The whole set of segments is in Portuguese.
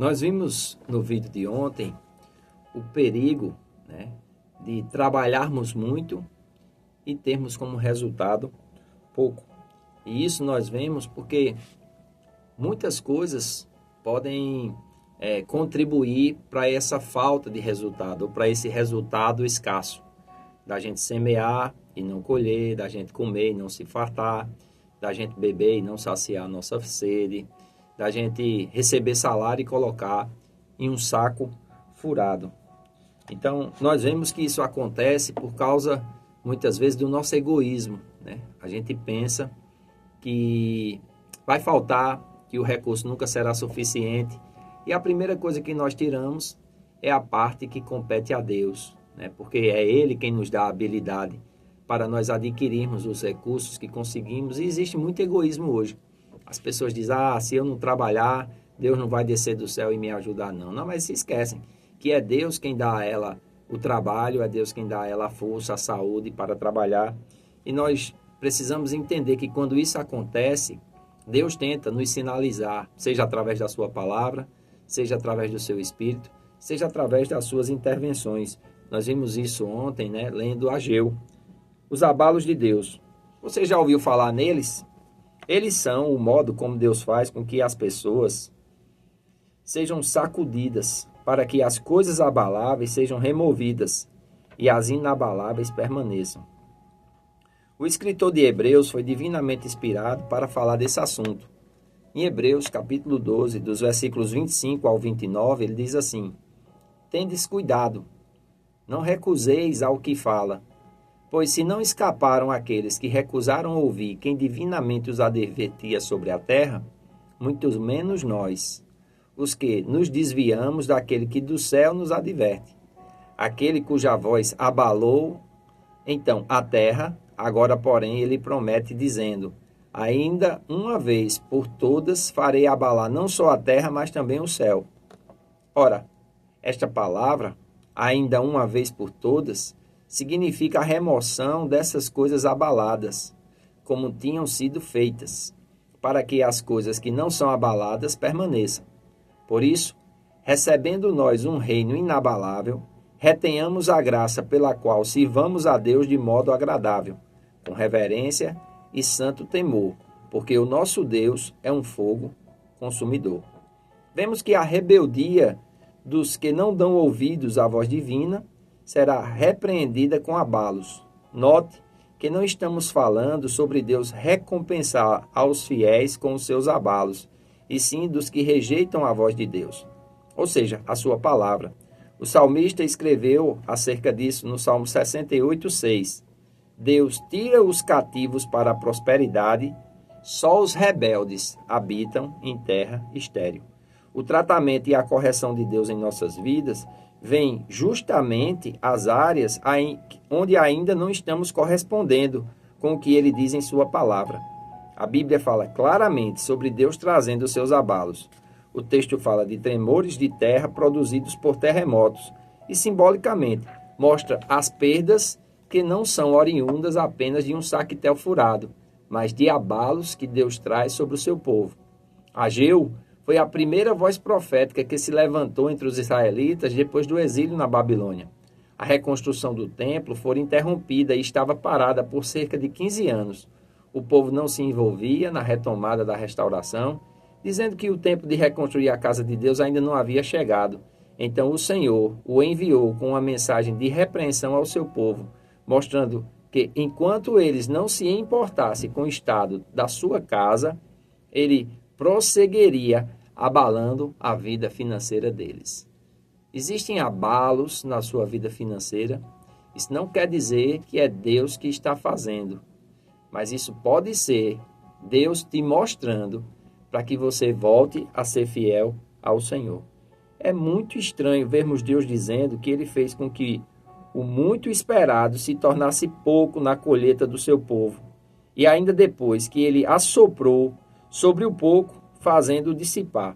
Nós vimos no vídeo de ontem o perigo, né, de trabalharmos muito e termos como resultado pouco. E isso nós vemos porque muitas coisas podem contribuir para essa falta de resultado, ou para esse resultado escasso. Da gente semear e não colher, da gente comer e não se fartar, da gente beber e não saciar a nossa sede, da gente receber salário e colocar em um saco furado. Então, nós vemos que isso acontece por causa, muitas vezes, do nosso egoísmo, né? A gente pensa que vai faltar, que o recurso nunca será suficiente. E a primeira coisa que nós tiramos é a parte que compete a Deus, né? Porque é Ele quem nos dá a habilidade para nós adquirirmos os recursos que conseguimos. E existe muito egoísmo hoje. As pessoas dizem, se eu não trabalhar, Deus não vai descer do céu e me ajudar, não. Não, mas se esquecem que é Deus quem dá a ela o trabalho, é Deus quem dá a ela a força, a saúde para trabalhar. E nós precisamos entender que quando isso acontece, Deus tenta nos sinalizar, seja através da sua palavra, seja através do seu espírito, seja através das suas intervenções. Nós vimos isso ontem, né, lendo Ageu. Os abalos de Deus. Você já ouviu falar neles? Eles são o modo como Deus faz com que as pessoas sejam sacudidas, para que as coisas abaláveis sejam removidas e as inabaláveis permaneçam. O escritor de Hebreus foi divinamente inspirado para falar desse assunto. Em Hebreus, capítulo 12, dos versículos 25 ao 29, ele diz assim: Tendes cuidado, não recuseis ao que fala, pois se não escaparam aqueles que recusaram ouvir quem divinamente os advertia sobre a terra, muito menos nós, os que nos desviamos daquele que do céu nos adverte. Aquele cuja voz abalou, então, a terra, agora, porém, ele promete, dizendo: Ainda uma vez por todas farei abalar não só a terra, mas também o céu. Ora, esta palavra, ainda uma vez por todas, significa a remoção dessas coisas abaladas, como tinham sido feitas, para que as coisas que não são abaladas permaneçam. Por isso, recebendo nós um reino inabalável, retenhamos a graça pela qual sirvamos a Deus de modo agradável, com reverência e santo temor, porque o nosso Deus é um fogo consumidor. Vemos que a rebeldia dos que não dão ouvidos à voz divina será repreendida com abalos. Note que não estamos falando sobre Deus recompensar aos fiéis com os seus abalos, e sim dos que rejeitam a voz de Deus, ou seja, a sua palavra. O salmista escreveu acerca disso no Salmo 68:6. Deus tira os cativos para a prosperidade, só os rebeldes habitam em terra estéril. O tratamento e a correção de Deus em nossas vidas vem justamente às áreas onde ainda não estamos correspondendo com o que ele diz em sua palavra. A Bíblia fala claramente sobre Deus trazendo os seus abalos. O texto fala de tremores de terra produzidos por terremotos e, simbolicamente, mostra as perdas que não são oriundas apenas de um saquetel furado, mas de abalos que Deus traz sobre o seu povo. Ageu foi a primeira voz profética que se levantou entre os israelitas depois do exílio na Babilônia. A reconstrução do templo foi interrompida e estava parada por cerca de 15 anos. O povo não se envolvia na retomada da restauração, dizendo que o tempo de reconstruir a casa de Deus ainda não havia chegado. Então o Senhor o enviou com uma mensagem de repreensão ao seu povo, mostrando que enquanto eles não se importassem com o estado da sua casa, ele prosseguiria abalando a vida financeira deles. Existem abalos na sua vida financeira. Isso não quer dizer que é Deus que está fazendo, mas isso pode ser Deus te mostrando para que você volte a ser fiel ao Senhor. É muito estranho vermos Deus dizendo que ele fez com que o muito esperado se tornasse pouco na colheita do seu povo, e ainda depois que ele assoprou sobre o pouco, fazendo-o dissipar.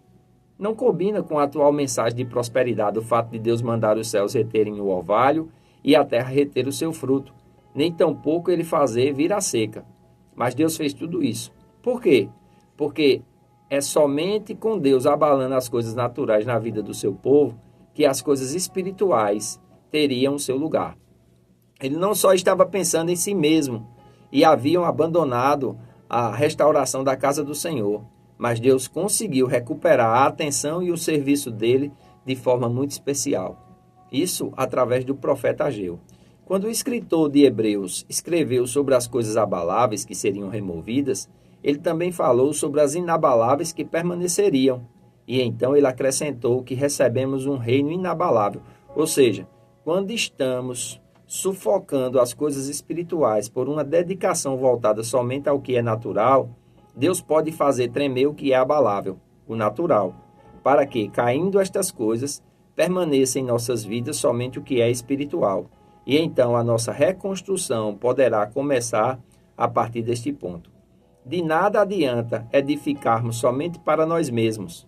Não combina com a atual mensagem de prosperidade o fato de Deus mandar os céus reterem o orvalho e a terra reter o seu fruto, nem tampouco ele fazer vir a seca. Mas Deus fez tudo isso. Por quê? Porque é somente com Deus abalando as coisas naturais na vida do seu povo que as coisas espirituais teriam seu lugar. Ele não só estava pensando em si mesmo e haviam abandonado a restauração da casa do Senhor, mas Deus conseguiu recuperar a atenção e o serviço dele de forma muito especial. Isso através do profeta Ageu. Quando o escritor de Hebreus escreveu sobre as coisas abaláveis que seriam removidas, ele também falou sobre as inabaláveis que permaneceriam. E então ele acrescentou que recebemos um reino inabalável. Ou seja, quando estamos sufocando as coisas espirituais por uma dedicação voltada somente ao que é natural, Deus pode fazer tremer o que é abalável, o natural, para que, caindo estas coisas, permaneça em nossas vidas somente o que é espiritual. E então a nossa reconstrução poderá começar a partir deste ponto. De nada adianta edificarmos somente para nós mesmos.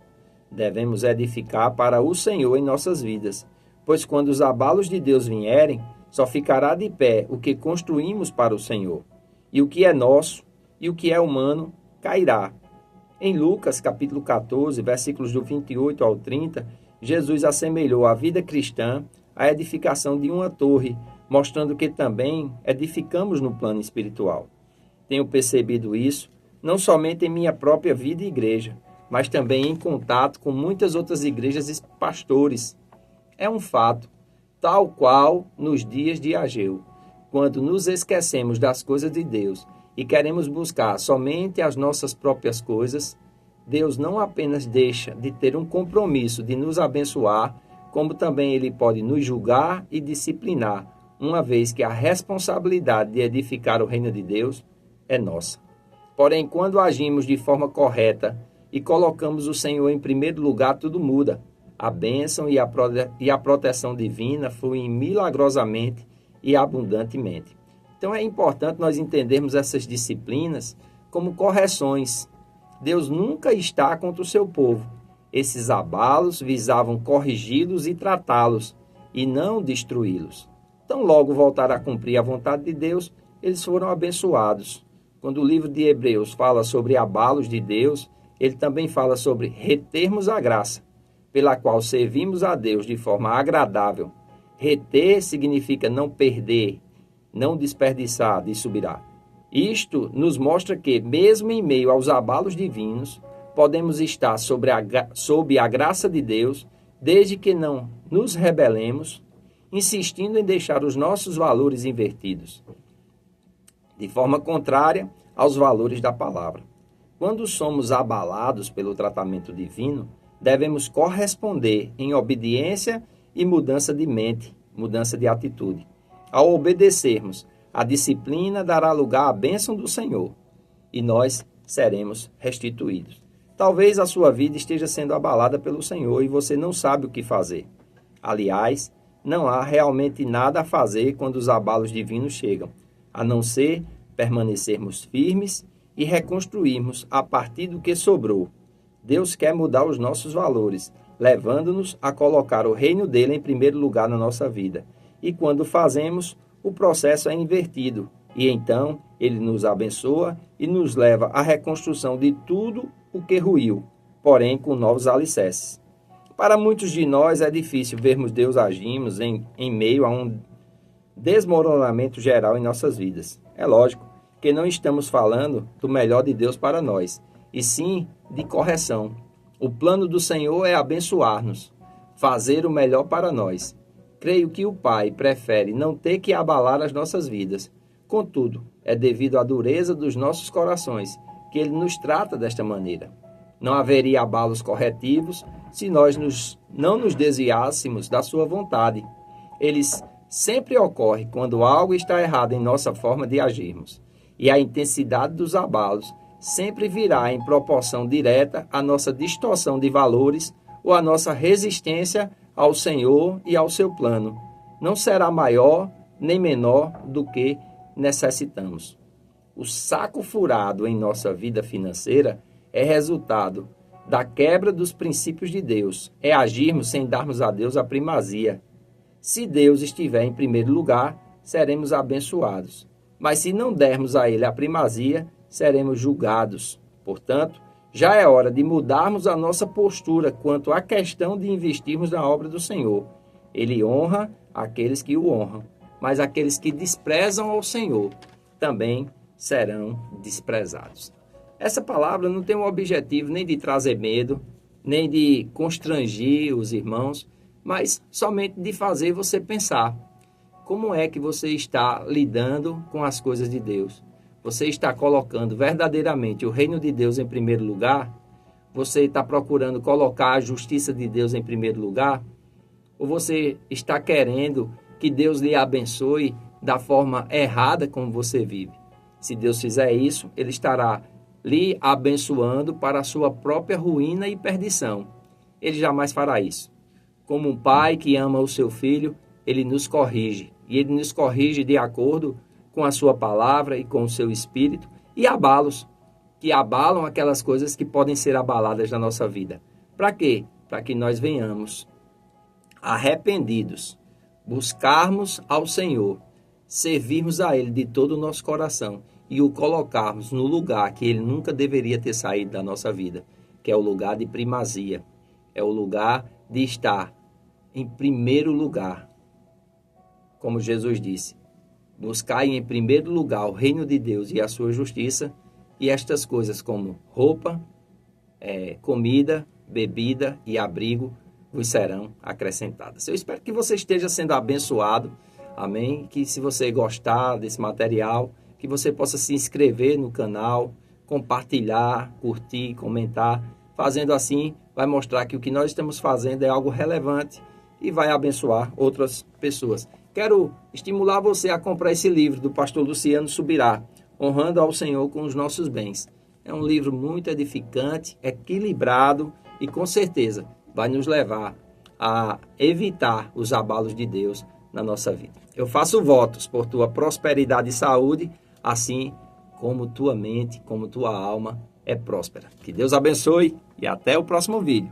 Devemos edificar para o Senhor em nossas vidas, pois quando os abalos de Deus vierem, só ficará de pé o que construímos para o Senhor. E o que é nosso e o que é humano cairá. Em Lucas, capítulo 14, versículos do 28 ao 30, Jesus assemelhou a vida cristã à edificação de uma torre, mostrando que também edificamos no plano espiritual. Tenho percebido isso não somente em minha própria vida e igreja, mas também em contato com muitas outras igrejas e pastores. É um fato, tal qual nos dias de Ageu, quando nos esquecemos das coisas de Deus e queremos buscar somente as nossas próprias coisas, Deus não apenas deixa de ter um compromisso de nos abençoar, como também Ele pode nos julgar e disciplinar, uma vez que a responsabilidade de edificar o reino de Deus é nossa. Porém, quando agimos de forma correta e colocamos o Senhor em primeiro lugar, tudo muda. A bênção e a proteção divina fluem milagrosamente e abundantemente. Então é importante nós entendermos essas disciplinas como correções. Deus nunca está contra o seu povo. Esses abalos visavam corrigi-los e tratá-los, e não destruí-los. Então, logo voltar a cumprir a vontade de Deus, eles foram abençoados. Quando o livro de Hebreus fala sobre abalos de Deus, ele também fala sobre retermos a graça, pela qual servimos a Deus de forma agradável. Reter significa não perder, não desperdiçar, de subirá. Isto nos mostra que, mesmo em meio aos abalos divinos, podemos estar sob a graça de Deus, desde que não nos rebelemos, insistindo em deixar os nossos valores invertidos, de forma contrária aos valores da palavra. Quando somos abalados pelo tratamento divino, devemos corresponder em obediência e mudança de mente, mudança de atitude. Ao obedecermos, a disciplina dará lugar à bênção do Senhor e nós seremos restituídos. Talvez a sua vida esteja sendo abalada pelo Senhor e você não sabe o que fazer. Aliás, não há realmente nada a fazer quando os abalos divinos chegam, a não ser permanecermos firmes e reconstruirmos a partir do que sobrou. Deus quer mudar os nossos valores, levando-nos a colocar o reino dele em primeiro lugar na nossa vida. E quando fazemos, o processo é invertido, e então ele nos abençoa e nos leva à reconstrução de tudo o que ruiu, porém com novos alicerces. Para muitos de nós é difícil vermos Deus agirmos em meio a um desmoronamento geral em nossas vidas. É lógico que não estamos falando do melhor de Deus para nós, e sim de correção. O plano do Senhor é abençoar-nos, fazer o melhor para nós. Creio que o Pai prefere não ter que abalar as nossas vidas. Contudo, é devido à dureza dos nossos corações que Ele nos trata desta maneira. Não haveria abalos corretivos se nós não nos desviássemos da sua vontade. Eles sempre ocorrem quando algo está errado em nossa forma de agirmos. E a intensidade dos abalos sempre virá em proporção direta à nossa distorção de valores ou à nossa resistência ao Senhor e ao seu plano. Não será maior nem menor do que necessitamos. O saco furado em nossa vida financeira é resultado da quebra dos princípios de Deus. É agirmos sem darmos a Deus a primazia. Se Deus estiver em primeiro lugar, seremos abençoados. Mas se não dermos a Ele a primazia, seremos julgados. Portanto, Já é hora de mudarmos a nossa postura quanto à questão de investirmos na obra do Senhor. Ele honra aqueles que o honram, mas aqueles que desprezam ao Senhor também serão desprezados. Essa palavra não tem o objetivo nem de trazer medo, nem de constranger os irmãos, mas somente de fazer você pensar. Como é que você está lidando com as coisas de Deus? Você está colocando verdadeiramente o reino de Deus em primeiro lugar? Você está procurando colocar a justiça de Deus em primeiro lugar? Ou você está querendo que Deus lhe abençoe da forma errada como você vive? Se Deus fizer isso, Ele estará lhe abençoando para a sua própria ruína e perdição. Ele jamais fará isso. Como um pai que ama o seu filho, Ele nos corrige. E Ele nos corrige de acordo com a sua palavra e com o seu espírito, e abalos, que abalam aquelas coisas que podem ser abaladas na nossa vida. Para quê? Para que nós venhamos arrependidos, buscarmos ao Senhor, servirmos a Ele de todo o nosso coração e o colocarmos no lugar que Ele nunca deveria ter saído da nossa vida, que é o lugar de primazia, é o lugar de estar em primeiro lugar. Como Jesus disse, buscai em primeiro lugar o reino de Deus e a sua justiça, e estas coisas como roupa, comida, bebida e abrigo vos serão acrescentadas. Eu espero que você esteja sendo abençoado, amém? Que se você gostar desse material, que você possa se inscrever no canal, compartilhar, curtir, comentar. Fazendo assim, vai mostrar que o que nós estamos fazendo é algo relevante e vai abençoar outras pessoas. Quero estimular você a comprar esse livro do pastor Luciano Subirá, Honrando ao Senhor com os Nossos Bens. É um livro muito edificante, equilibrado e com certeza vai nos levar a evitar os abalos de Deus na nossa vida. Eu faço votos por tua prosperidade e saúde, assim como tua mente, como tua alma é próspera. Que Deus abençoe e até o próximo vídeo.